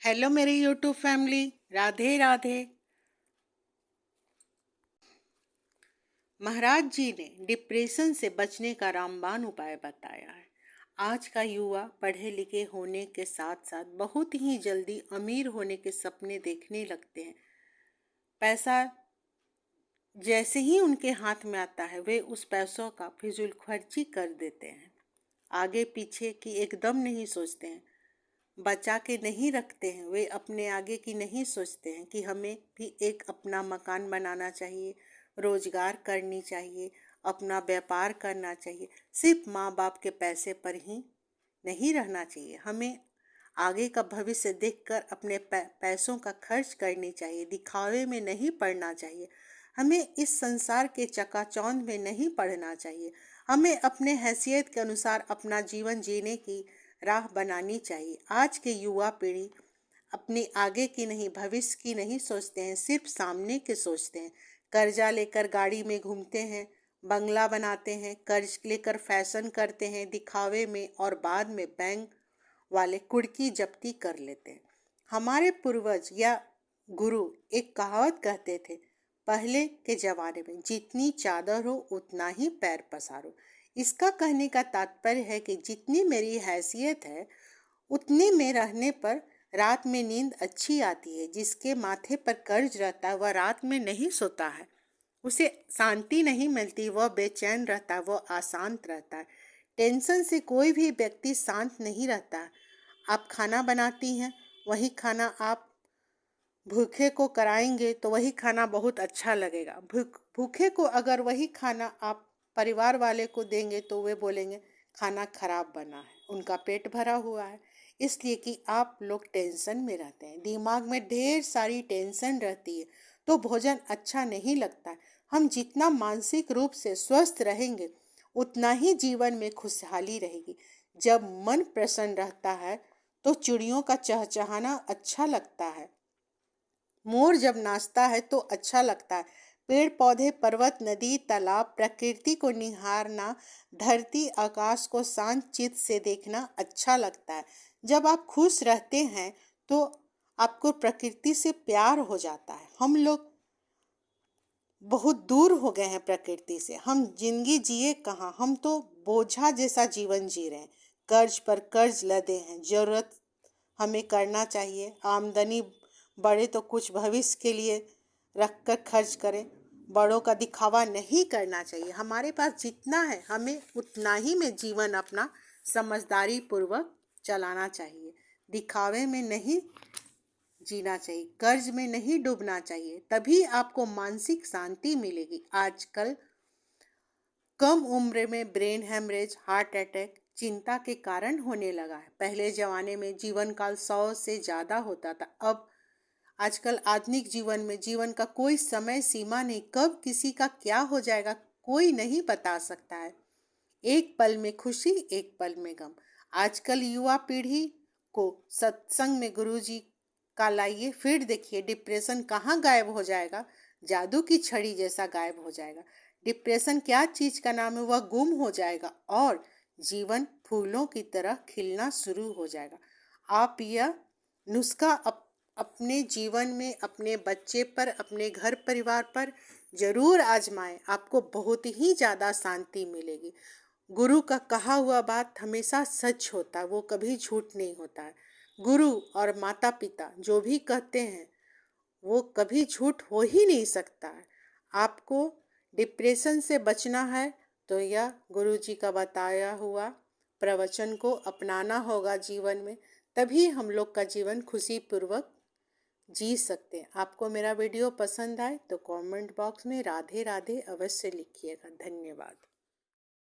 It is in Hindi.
हेलो मेरी यूट्यूब फैमिली, राधे राधे। महाराज जी ने डिप्रेशन से बचने का रामबाण उपाय बताया है। आज का युवा पढ़े लिखे होने के साथ साथ बहुत ही जल्दी अमीर होने के सपने देखने लगते हैं। पैसा जैसे ही उनके हाथ में आता है वे उस पैसों का फिजूल खर्ची कर देते हैं। आगे पीछे की एकदम नहीं सोचते हैं, बचा के नहीं रखते हैं। वे अपने आगे की नहीं सोचते हैं कि हमें भी एक अपना मकान बनाना चाहिए, रोजगार करनी चाहिए, अपना व्यापार करना चाहिए। सिर्फ माँ बाप के पैसे पर ही नहीं रहना चाहिए। हमें आगे का भविष्य देखकर अपने पैसों का खर्च करनी चाहिए। दिखावे में नहीं पड़ना चाहिए। हमें इस संसार के चकाचौंध में नहीं पड़ना चाहिए। हमें अपने हैसियत के अनुसार अपना जीवन जीने की राह बनानी चाहिए। आज के युवा पीढ़ी अपने आगे की नहीं, भविष्य की नहीं सोचते हैं, सिर्फ सामने के सोचते हैं। कर्जा लेकर गाड़ी में घूमते हैं, बंगला बनाते हैं, कर्ज लेकर फैशन करते हैं दिखावे में, और बाद में बैंक वाले कुड़की जब्ती कर लेते हैं। हमारे पूर्वज या गुरु एक कहावत कहते थे, पहले के जमाने में जितनी चादर हो उतना ही पैर पसारो। इसका कहने का तात्पर्य है कि जितनी मेरी हैसियत है उतने में रहने पर रात में नींद अच्छी आती है। जिसके माथे पर कर्ज रहता है वह रात में नहीं सोता है, उसे शांति नहीं मिलती, वह बेचैन रहता है, वह अशांत रहता है। टेंशन से कोई भी व्यक्ति शांत नहीं रहता। आप खाना बनाती हैं, वही खाना आप भूखे को कराएंगे तो वही खाना बहुत अच्छा लगेगा। भूखे को अगर वही खाना आप परिवार वाले को देंगे तो वे बोलेंगे खाना खराब बना है, उनका पेट भरा हुआ है। इसलिए कि आप लोग टेंशन में रहते हैं, दिमाग में ढेर सारी टेंशन रहती है तो भोजन अच्छा नहीं लगता। हम जितना मानसिक रूप से स्वस्थ रहेंगे उतना ही जीवन में खुशहाली रहेगी। जब मन प्रसन्न रहता है तो चिड़ियों का चहचहाना अच्छा लगता है, मोर जब नाचता है तो अच्छा लगता है। पेड़ पौधे, पर्वत, नदी, तालाब, प्रकृति को निहारना, धरती आकाश को शांत चित्त से देखना अच्छा लगता है। जब आप खुश रहते हैं तो आपको प्रकृति से प्यार हो जाता है। हम लोग बहुत दूर हो गए हैं प्रकृति से। हम जिंदगी जिए कहाँ, हम तो बोझा जैसा जीवन जी रहे हैं। कर्ज पर कर्ज लदे हैं। जरूरत हमें करना चाहिए, आमदनी बढ़े तो कुछ भविष्य के लिए रख कर खर्च करें। बड़ों का दिखावा नहीं करना चाहिए। हमारे पास जितना है हमें उतना ही में जीवन अपना समझदारी पूर्वक चलाना चाहिए। दिखावे में नहीं जीना चाहिए, कर्ज में नहीं डूबना चाहिए, तभी आपको मानसिक शांति मिलेगी। आजकल कम उम्र में ब्रेन हेमरेज, हार्ट अटैक चिंता के कारण होने लगा है। पहले जमाने में जीवन काल 100 से ज़्यादा होता था। अब आजकल आधुनिक जीवन में जीवन का कोई समय सीमा नहीं, कब किसी का क्या हो जाएगा कोई नहीं बता सकता है। एक पल में खुशी, एक पल में गम। आजकल युवा पीढ़ी को सत्संग में गुरुजी का लाइए, फिर देखिए डिप्रेशन कहाँ गायब हो जाएगा, जादू की छड़ी जैसा गायब हो जाएगा। डिप्रेशन क्या चीज का नाम है, वह गुम हो जाएगा और जीवन फूलों की तरह खिलना शुरू हो जाएगा। आप यह नुस्खा अपने जीवन में, अपने बच्चे पर, अपने घर परिवार पर जरूर आजमाएं। आपको बहुत ही ज़्यादा शांति मिलेगी। गुरु का कहा हुआ बात हमेशा सच होता है, वो कभी झूठ नहीं होता है। गुरु और माता पिता जो भी कहते हैं वो कभी झूठ हो ही नहीं सकता है। आपको डिप्रेशन से बचना है तो यह गुरु जी का बताया हुआ प्रवचन को अपनाना होगा जीवन में, तभी हम लोग का जीवन खुशी पूर्वक जी सकते हैं। आपको मेरा वीडियो पसंद आए तो कमेंट बॉक्स में राधे राधे अवश्य लिखिएगा। धन्यवाद।